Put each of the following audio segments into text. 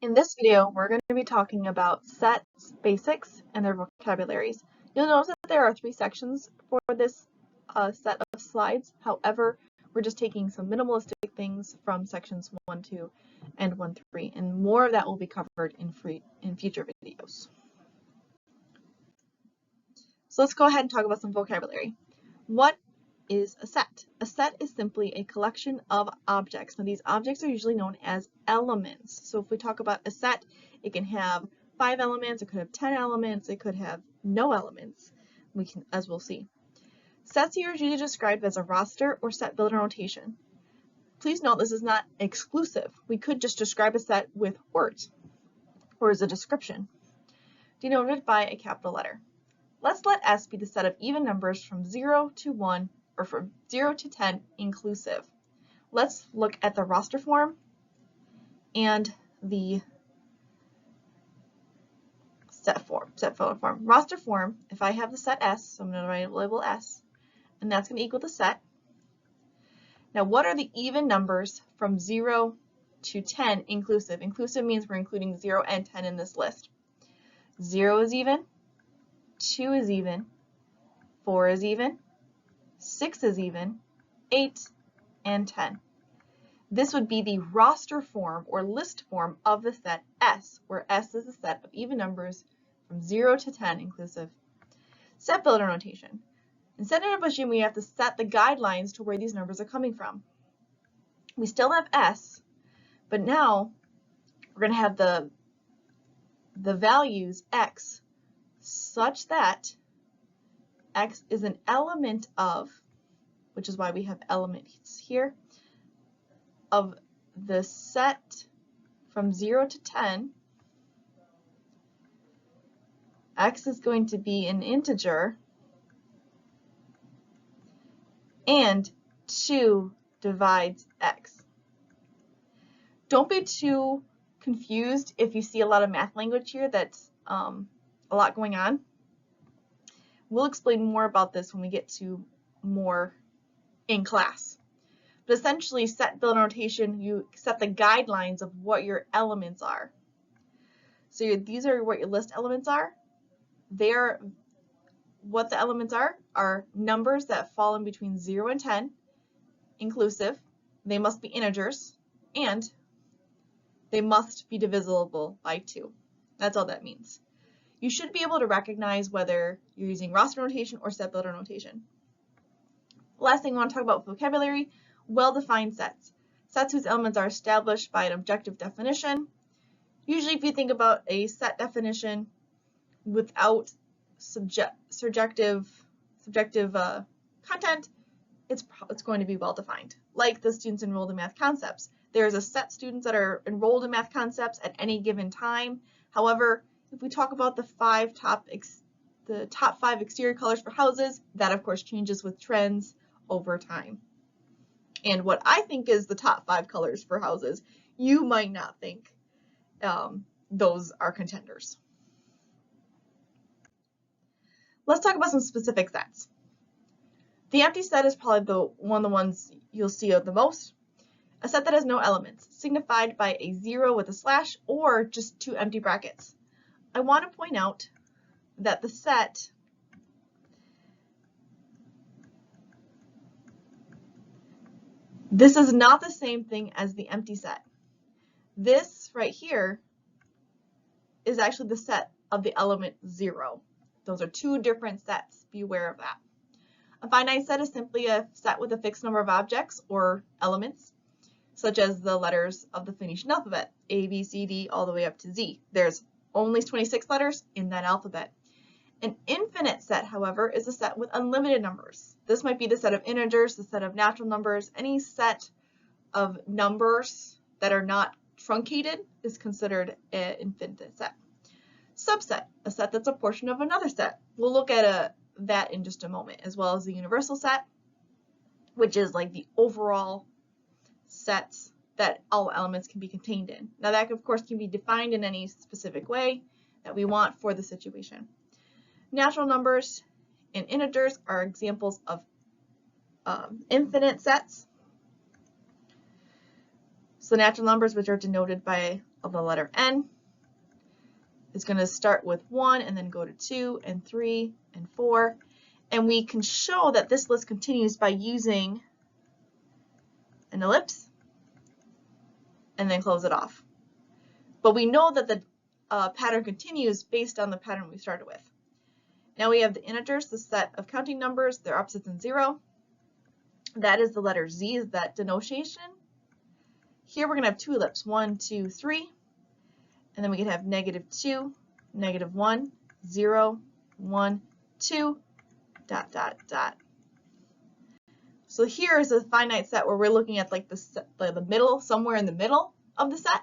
In this video, we're going to be talking about sets, basics, and their vocabularies. You'll notice that there are 3 sections for this set of slides. However, we're just taking some minimalistic things from sections 1, 2, and 1, 3, and more of that will be covered in future videos. So let's go ahead and talk about some vocabulary. What is a set? A set is simply a collection of objects. Now these objects are usually known as elements. So if we talk about a set, it can have 5 elements, it could have 10 elements, it could have no elements, as we'll see. Sets are usually described as a roster or set builder notation. Please note this is not exclusive. We could just describe a set with words or as a description, denoted by a capital letter. Let's let S be the set of even numbers from 0 to 1 or from 0 to 10 inclusive. Let's look at the roster form and the set builder form. Roster form, if I have the set S, so I'm going to write a label S, and that's going to equal the set. Now what are the even numbers from 0 to 10 inclusive? Inclusive means we're including 0 and 10 in this list. 0 is even, 2 is even, 4 is even, 6 is even, 8, and 10. This would be the roster form or list form of the set S, where S is a set of even numbers from 0 to 10 inclusive. Set builder notation. In set notation, we have to set the guidelines to where these numbers are coming from. We still have S, but now we're going to have the values X such that X is an element of, which is why we have elements here, of the set from 0 to 10. X is going to be an integer, and 2 divides X. Don't be too confused if you see a lot of math language here that's a lot going on. We'll explain more about this when we get to more in class. But essentially, set builder notation, you set the guidelines of what your elements are. So these are what your list elements are. What the elements are numbers that fall in between 0 and 10, inclusive. They must be integers, and they must be divisible by 2. That's all that means. You should be able to recognize whether you're using roster notation or set builder notation. Last thing I want to talk about vocabulary, well-defined sets. Sets whose elements are established by an objective definition. Usually if you think about a set definition without subjective content, it's going to be well-defined. Like the students enrolled in Math Concepts. There's a set students that are enrolled in Math Concepts at any given time. However, if we talk about the top 5 exterior colors for houses, that of course changes with trends over time. And what I think is the top 5 colors for houses, you might not think those are contenders. Let's talk about some specific sets. The empty set is probably one of the ones you'll see the most. A set that has no elements, signified by a 0 with a slash or just 2 empty brackets. I want to point out that the set this is not the same thing as the empty set. This right here is actually the set of the element 0. Those are 2 different sets. Be aware of that. A finite set is simply a set with a fixed number of objects or elements, such as the letters of the Phoenician alphabet, A, B, C, D, all the way up to Z. There's only 26 letters in that alphabet. An infinite set, however, is a set with unlimited numbers. This might be the set of integers, the set of natural numbers. Any set of numbers that are not truncated is considered an infinite set. Subset, a set that's a portion of another set. We'll look at that in just a moment, as well as the universal set, which is like the overall sets that all elements can be contained in. Now that of course can be defined in any specific way that we want for the situation. Natural numbers and integers are examples of infinite sets. So natural numbers, which are denoted by of the letter N is going to start with 1 and then go to 2 and 3 and 4. And we can show that this list continues by using an ellipse and then close it off. But we know that the pattern continues based on the pattern we started with. Now we have the integers, the set of counting numbers, their opposites in 0. That is the letter Z, is that denotation. Here we're going to have two ellipses, 1, 2, 3. And then we can have -2, -1, 0, 1, 2, ... So here is a finite set where we're looking at like the middle, somewhere in the middle of the set.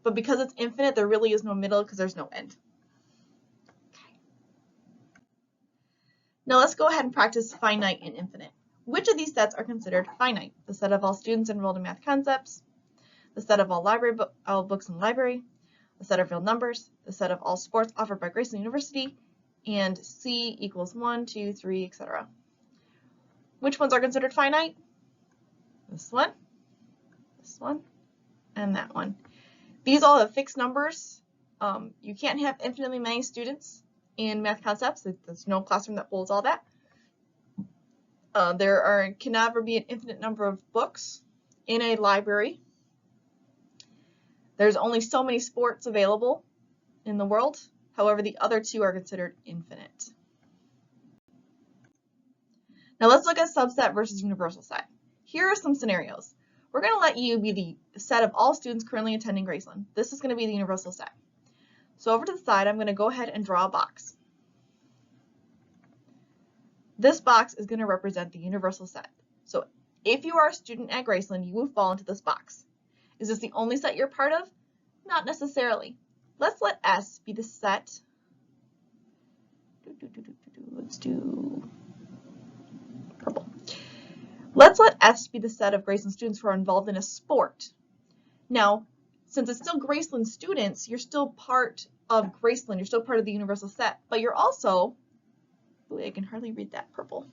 But because it's infinite, there really is no middle because there's no end. Okay. Now let's go ahead and practice finite and infinite. Which of these sets are considered finite? The set of all students enrolled in Math Concepts, the set of all books in the library, the set of real numbers, the set of all sports offered by Graceland University, and C equals 1, 2, 3, etc. Which ones are considered finite? This one, and that one. These all have fixed numbers. You can't have infinitely many students in Math Concepts. There's no classroom that holds all that. There can never be an infinite number of books in a library. There's only so many sports available in the world. However, the other two are considered infinite. Now let's look at subset versus universal set. Here are some scenarios. We're going to let U be the set of all students currently attending Graceland. This is going to be the universal set. So over to the side, I'm going to go ahead and draw a box. This box is going to represent the universal set. So if you are a student at Graceland, you will fall into this box. Is this the only set you're part of? Not necessarily. Let's let S be the set. Let's do purple. Let's let S be the set of Graceland students who are involved in a sport. Now, since it's still Graceland students, you're still part of Graceland. You're still part of the universal set, but you're also, ooh, I can hardly read that purple.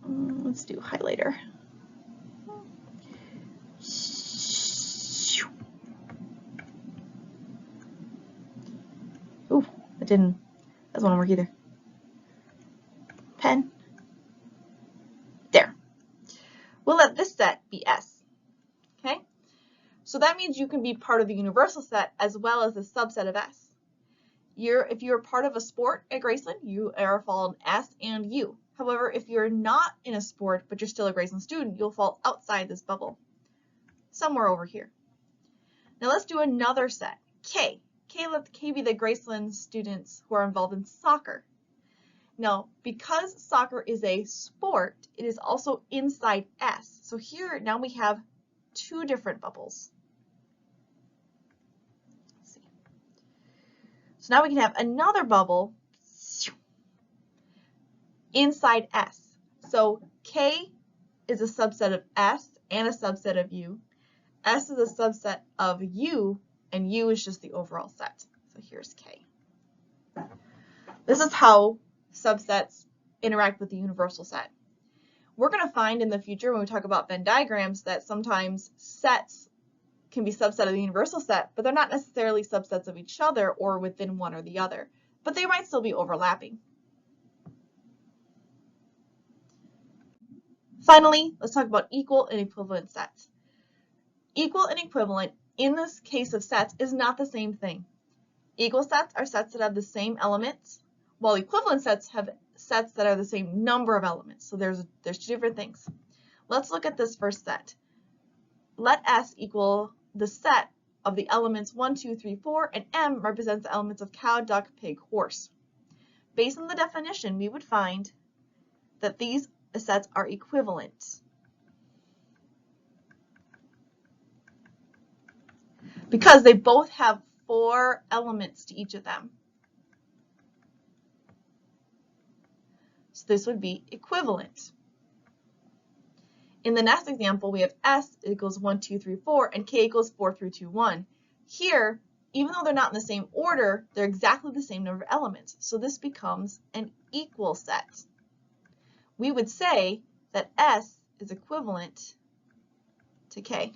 Let's do highlighter. Ooh, that doesn't want to work either. Pen. There. We'll let this set be S. Okay? So that means you can be part of the universal set as well as the subset of S. If you're part of a sport at Graceland, you are fallen S and U. However, if you're not in a sport but you're still a Graceland student, you'll fall outside this bubble, somewhere over here. Now let's do another set, K. Let K be the Graceland students who are involved in soccer. Now, because soccer is a sport, it is also inside S. So here, now we have two different bubbles. Let's see. So now we can have another bubble inside S. So K is a subset of S and a subset of U. S is a subset of U, and U is just the overall set. So here's K. This is how subsets interact with the universal set. We're going to find in the future when we talk about Venn diagrams that sometimes sets can be subset of the universal set, but they're not necessarily subsets of each other or within one or the other, but they might still be overlapping. Finally, let's talk about equal and equivalent sets. Equal and equivalent in this case of sets is not the same thing. Equal sets are sets that have the same elements, while equivalent sets have sets that are the same number of elements. So there's two different things. Let's look at this first set. Let S equal the set of the elements 1, 2, 3, 4, and M represents the elements of cow, duck, pig, horse. Based on the definition, we would find that these sets are equivalent, because they both have 4 elements to each of them. So this would be equivalent. In the next example, we have S equals 1, 2, 3, 4, and K equals 4, 3, 2, 1. Here, even though they're not in the same order, they're exactly the same number of elements. So this becomes an equal set. We would say that S is equivalent to K.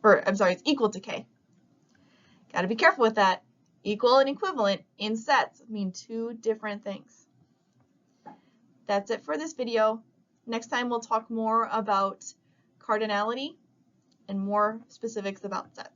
or I'm sorry, it's equal to k. Got to be careful with that. Equal and equivalent in sets mean two different things. That's it for this video. Next time we'll talk more about cardinality and more specifics about sets.